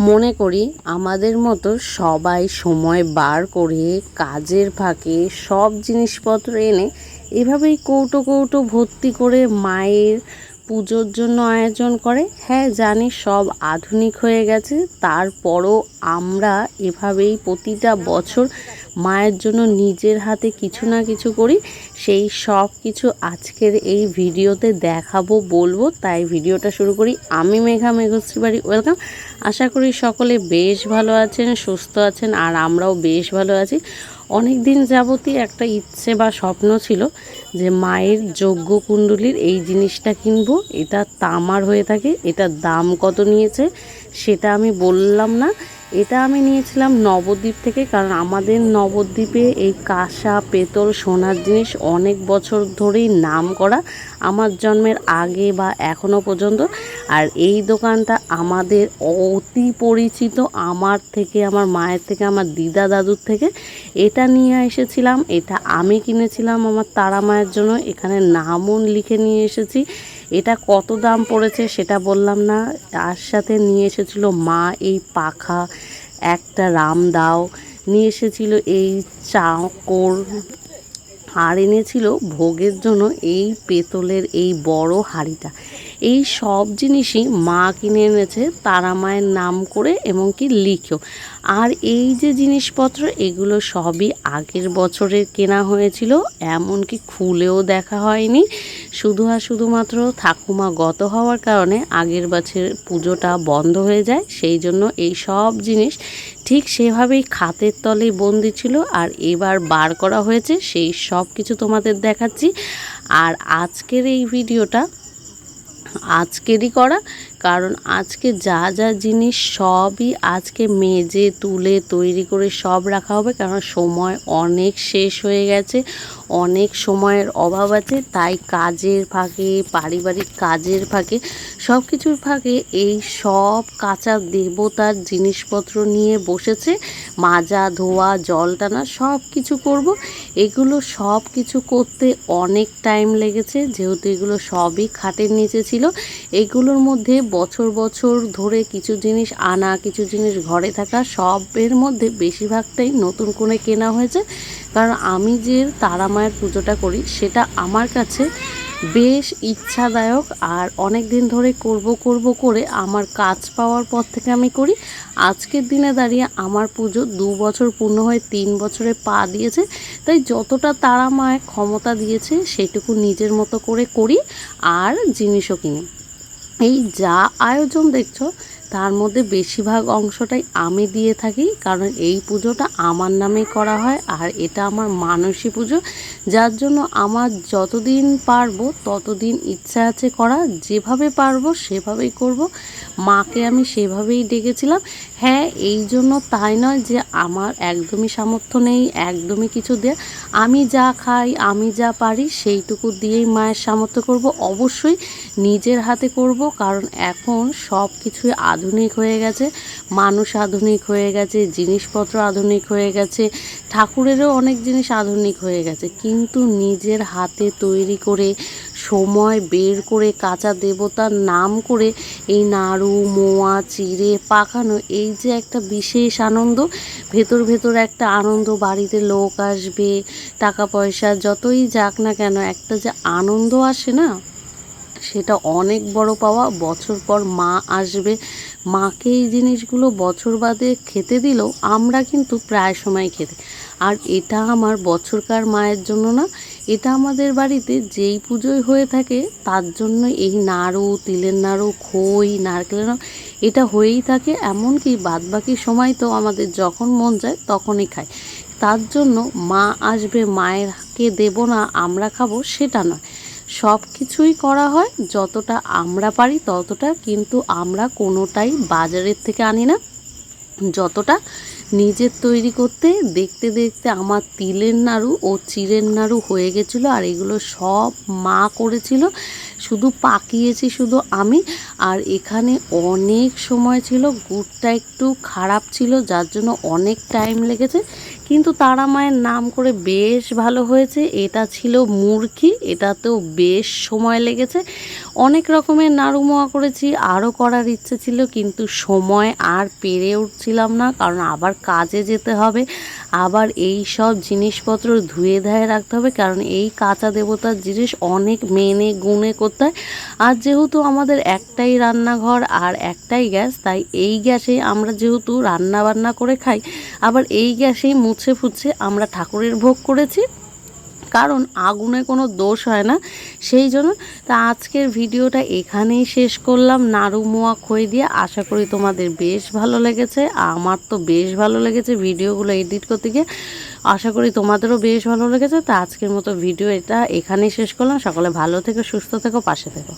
মনে করি আমাদের মতো সবাই সময় বার করে কাজের ফাঁকে সব জিনিসপত্র এনে এভাবেই কৌটো কৌটো ভর্তি করে মায়ের পুজোর জন্য আয়োজন করে। হ্যাঁ জানি সব আধুনিক হয়ে গেছে, তারপরও আমরা এভাবেই প্রতিটা বছর মায়ের জন্য নিজের হাতে কিছু না কিছু করি। সেই সব কিছু আজকের এই ভিডিওতে দেখাবো, বলবো, তাই ভিডিওটা শুরু করি। আমি মেঘা, মেঘশ্রী বাড়ি, ওয়েলকাম। আশা করি সকলে বেশ ভালো আছেন, সুস্থ আছেন, আর আমরাও বেশ ভালো আছি। অনেক দিন যাবতই একটা ইচ্ছে বা স্বপ্ন ছিল যে মায়ের যজ্ঞ কুণ্ডলীর এই জিনিসটা কিনবো। এটা তামার হয়ে থাকে। এটার দাম কত নিয়েছে সেটা আমি বললাম না। এটা আমি নিয়েছিলাম নবদ্বীপ থেকে, কারণ আমাদের নবদ্বীপে এই কাঁসা, পেতল, সোনার জিনিস অনেক বছর ধরেই নাম করা, আমার জন্মের আগে বা এখনও পর্যন্ত। আর এই দোকানটা আমাদের অতি পরিচিত, আমার থেকে, আমার মায়ের থেকে, আমার দিদা দাদুর থেকে। এটা নিয়ে এসেছিলাম, এটা আমি কিনেছিলাম আমার তারা মায়ের জন্য। এখানে নামও লিখে নিয়ে এসেছি। এটা কত দাম পড়েছে সেটা বললাম না। তার সাথে নিয়ে এসেছিল মা এই পাখা, একটা রামদাও নিয়ে এসেছিল, এই চাকর, আর এনেছিল ভোগের জন্য এই পেতলের এই বড় হাঁড়িটা। এই সব জিনিসই মা কিনে এনেছে তারা মায়ের নাম করে, এবং কি লিখেও। আর এই যে জিনিসপত্র, এগুলো সবই আগের বছরের কেনা হয়েছিল, এমনকি খুলেও দেখা হয়নি। শুধুমাত্র ঠাকুমা গত হওয়ার কারণে আগের বছরের পুজোটা বন্ধ হয়ে যায়, সেই জন্য এই সব জিনিস ঠিক সেভাবেই খাতের তলে বন্দি ছিল, আর এবার বার করা হয়েছে। সেই সব কিছু তোমাদের দেখাচ্ছি। আর আজকের এই ভিডিওটা আজকেরই করা, কারণ আজকে যা যা জিনিস সবই আজকে মেজে তুলে তৈরি করে সব রাখা হবে, কারণ সময় অনেক শেষ হয়ে গেছে, অনেক সময়ের অভাব আছে। তাই কাজের ফাঁকে, পারিবারিক কাজের ফাঁকে, সব কিছুর ফাঁকে এই সব কাঁচা দেবতার জিনিসপত্র নিয়ে বসেছে। মাজা, ধোয়া, জল টানা সব কিছু করব। এগুলো সব কিছু করতে অনেক টাইম লেগেছে, যেহেতু এগুলো সবই খাটের নিচে ছিল। এগুলোর মধ্যে বছর বছর ধরে কিছু জিনিস আনা, কিছু জিনিস ঘরে থাকা, সবের মধ্যে বেশিরভাগটাই নতুন করে কেনা হয়েছে। কারণ আমি যে তারা মায়ের পুজোটা করি সেটা আমার কাছে বেশ ইচ্ছাদায়ক, আর অনেক দিন ধরে করব করে আমার কাজ পাওয়ার পর থেকে আমি করি। আজকের দিনে দাঁড়িয়ে আমার পুজো 2 বছর পূর্ণ হয়ে 3 বছরে পা দিয়েছে। তাই যতটা তারা মায়ের ক্ষমতা দিয়েছে সেটুকু নিজের মতো করে করি, আর জিনিসও কিনি। এই যা আয়োজন দেখছো তার মধ্যে বেশিরভাগ অংশটাই আমি দিয়ে থাকি, কারণ এই পুজোটা আমার নামে করা হয়, আর এটা আমার মানসী পুজো, যার জন্য আমার যতদিন পারবো ততদিন ইচ্ছা আছে করা। যেভাবে পারবো সেভাবেই করব। মাকে আমি সেভাবেই ডেকেছিলাম। হ্যাঁ, এই জন্য তাই নয় যে আমার একদমই সামর্থ্য নেই, একদমই কিছু দিয়ে। আমি যা খাই, আমি যা পারি সেইটুকু দিয়েই মায়ের সামর্থ্য করব। অবশ্যই নিজের হাতে করব, কারণ এখন সব কিছুই আধুনিক হয়ে গেছে, মানুষ আধুনিক হয়ে গেছে, জিনিসপত্র আধুনিক হয়ে গেছে, ঠাকুরেরও অনেক জিনিস আধুনিক হয়ে গেছে, কিন্তু নিজের হাতে তৈরি করে সময় বের করে কাঁচা দেবতার নাম করে এই নাড়ু, মোয়া, চিড়ে পাকানো, এই যে একটা বিশেষ আনন্দ, ভেতর একটা আনন্দ, বাড়িতে লোক আসবে, টাকা পয়সা যতই যাক না কেন, একটা যে আনন্দ আসে না, সেটা অনেক বড় পাওয়া। বছর পর মা আসবে, মাকে এই জিনিসগুলো বছর বাদে খেতে দিলেও আমরা কিন্তু প্রায় সময় খেতে। আর এটা আমার বছরকার মায়ের জন্য না, এটা আমাদের বাড়িতে যেই পুজোয় হয়ে থাকে তার জন্য এই নাড়ু, তিলের নাড়ু, খই, নারকেলের নাড়ু এটা হয়েই থাকে। এমনকি বাদবাকি সময় তো আমাদের যখন মন যায় তখনই খাই। তার জন্য মা আসবে, মায়েরকে দেব না আমরা খাবো সেটা নয়, সব কিছুই করা হয় যতটা আমরা পারি ততটা, কিন্তু আমরা কোনোটাই বাজারের থেকে আনি না। যতটা নিজের তৈরি করতে দেখতে দেখতে আমার তিলের নাড়ু ও চিড়ের নাড়ু হয়ে গেছিলো, আর এগুলো সব মা করেছিল, শুধু পাকিয়েছি শুধু আমি। আর এখানে অনেক সময় ছিল, গুড়টা একটু খারাপ ছিল যার জন্য অনেক টাইম লেগেছে, কিন্তু তারা মায়ের নাম করে বেশ ভালো হয়েছে। এটা ছিল মুরকি, এটাতেও বেশ সময় লেগেছে। অনেক রকমের নাড়ু মোয়া করেছি, আরও করার ইচ্ছে ছিল, কিন্তু সময় আর পেরে উঠছিলাম না, কারণ আবার কাজে যেতে হবে, আবার এই সব জিনিসপত্র ধুয়ে ধায়ে রাখতে হবে, কারণ এই কাঁচা দেবতার জিনিস অনেক মেনে গুনে করতে হয়। আর যেহেতু আমাদের একটাই রান্নাঘর আর একটাই গ্যাস, তাই এই গ্যাসেই আমরা যেহেতু রান্না বান্না করে খাই, আবার এই গ্যাসেই মুছে ফুছে আমরা ঠাকুরের ভোগ করেছি, কারণ আগুনে কোনো দোষ হয় না, সেই জন্য। তা আজকের ভিডিওটা এখানেই শেষ করলাম নাড়ু মোয়া খই দিয়ে। আশা করি তোমাদের বেশ ভালো লেগেছে, আমার তো বেশ ভালো লেগেছে ভিডিওগুলো এডিট করতে গিয়ে। আশা করি তোমাদেরও বেশ ভালো লেগেছে। তা আজকের মতো ভিডিও এটা এখানেই শেষ করলাম। সকলে ভালো থেকো, সুস্থ থেকো, পাশে থেকো।